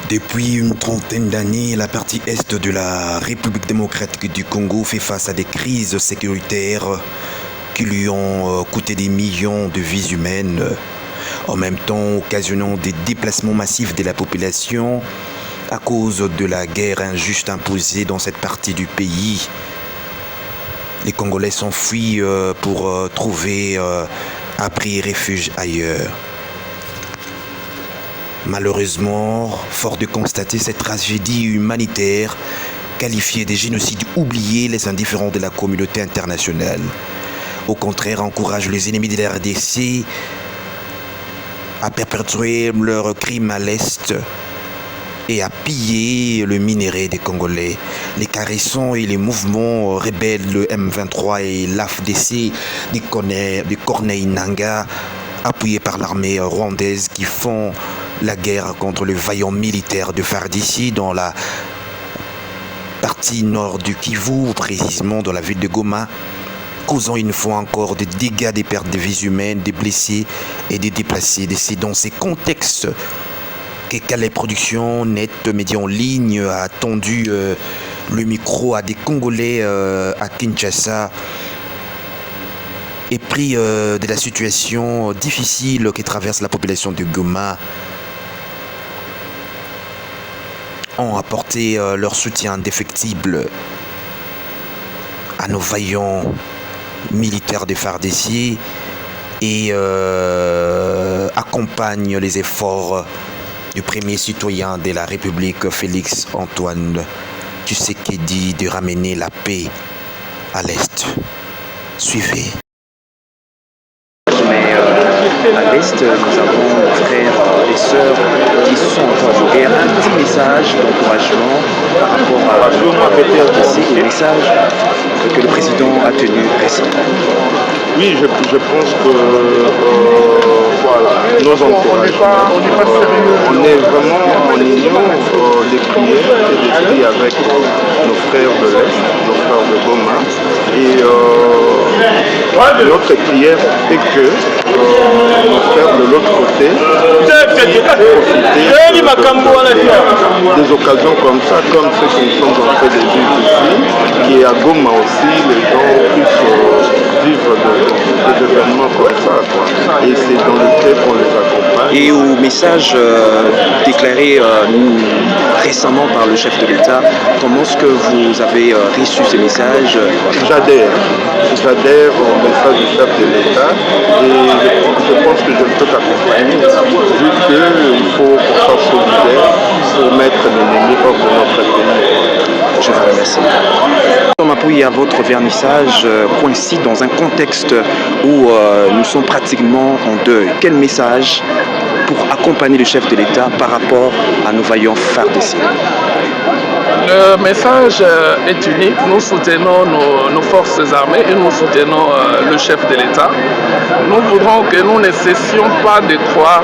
Depuis une trentaine d'années, la partie est de la République démocratique du Congo fait face à des crises sécuritaires qui lui ont coûté des millions de vies humaines, en même temps occasionnant des déplacements massifs de la population à cause de la guerre injuste imposée dans cette partie du pays. Les Congolais s'enfuient pour trouver abri et refuge ailleurs. Malheureusement, fort de constater cette tragédie humanitaire, qualifiée de génocide oublié, les indifférents de la communauté internationale. Au contraire, encourage les ennemis de la RDC à perpétuer leurs crimes à l'Est et à piller le minerai des Congolais. Les Caressons et les mouvements rebelles, le M23 et l'AFDC de Corneille Nangaa, appuyés par l'armée rwandaise qui font la guerre contre le vaillant militaire de FARDC dans la partie nord du Kivu, précisément dans la ville de Goma, causant une fois encore des dégâts, des pertes de vies humaines, des blessés et des déplacés. C'est dans ces contextes que Calais Productions, Net, Média en ligne, a tendu le micro à des Congolais à Kinshasa et pris de la situation difficile que traverse la population de Goma, ont apporté leur soutien indéfectible à nos vaillants militaires de FARDC et accompagnent les efforts du premier citoyen de la République, Félix Antoine Tshisekedi, de ramener la paix à l'Est. Suivez. À l'Est, nous avons nos frères et sœurs qui se sont engagés. Un petit message d'encouragement par rapport à ces messages que le président a tenu récemment. Oui, je pense que voilà, nos encouragements, on est vraiment en union des prières et des cris avec nos frères de l'Est, nos frères de Goma. Et notre prière est que nos frères de l'autre côté puissent profiter des occasions comme ça, comme ce que nous sommes en train de vivre ici, qui est à Goma aussi, les gens puissent vivre des événements comme ça, quoi. Et c'est dans lequel on les accompagne. Et au message déclaré récemment par le chef de l'État, comment est-ce que vous avez reçu ces messages? J'adhère au message du chef de l'État et je pense que je ne peux qu'accompagner, vu qu'il faut qu'on soit solidaire pour mettre l'ennemi hors de notre pays. Je vous remercie. Comme appui à votre vernissage coïncide dans un contexte où nous sommes pratiquement en deuil. Quel message pour accompagner le chef de l'État par rapport à nos vaillants FARDC? Le message est unique. Nous soutenons nos forces armées et nous soutenons le chef de l'État. Nous voudrons que nous ne cessions pas de croire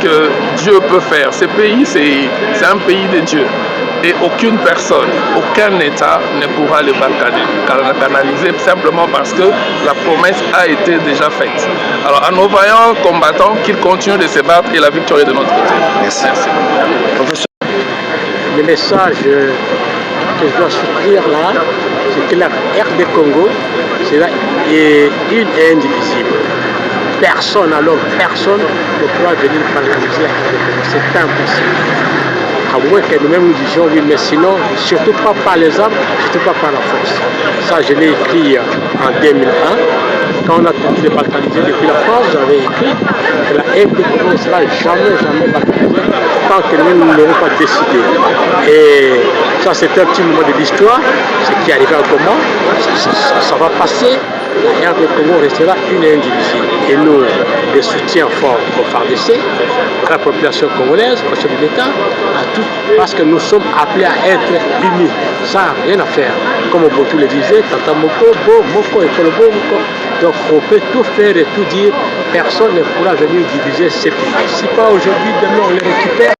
que Dieu peut faire. Ce pays, c'est un pays de Dieu. Et aucune personne, aucun État ne pourra le canaliser simplement parce que la promesse a été déjà faite. Alors à nos vaillants combattants, qu'ils continuent de se battre et la victoire est de notre côté. Merci. Le message que je dois soutenir là, c'est que la RD Congo, c'est là, est une et indivisible. Personne ne pourra venir balkaniser la RD Congo. C'est impossible. À moins que nous-mêmes nous disions oui, mais sinon, surtout pas par les armes, surtout pas par la force. Ça, je l'ai écrit en 2001. Quand on a tenté de balkaniser depuis la France, j'avais écrit que la RD Congo ne sera jamais balkanisée tant que nous n'aurons pas décidé. Et ça, c'est un petit moment de l'histoire, ce qui est arrivé à Goma, ça va passer. La RD Congo restera une et indivisible. Et nous, des soutiens forts au FARDC, à la population congolaise, au chef de l'État, à tout, parce que nous sommes appelés à être unis. Ça n'a rien à faire. Comme Mobutu le disait, Tata Moko, Moko et Kolobo, Moko. Donc on peut tout faire et tout dire. Personne ne pourra venir diviser ces pays. Si pas aujourd'hui, demain on les récupère.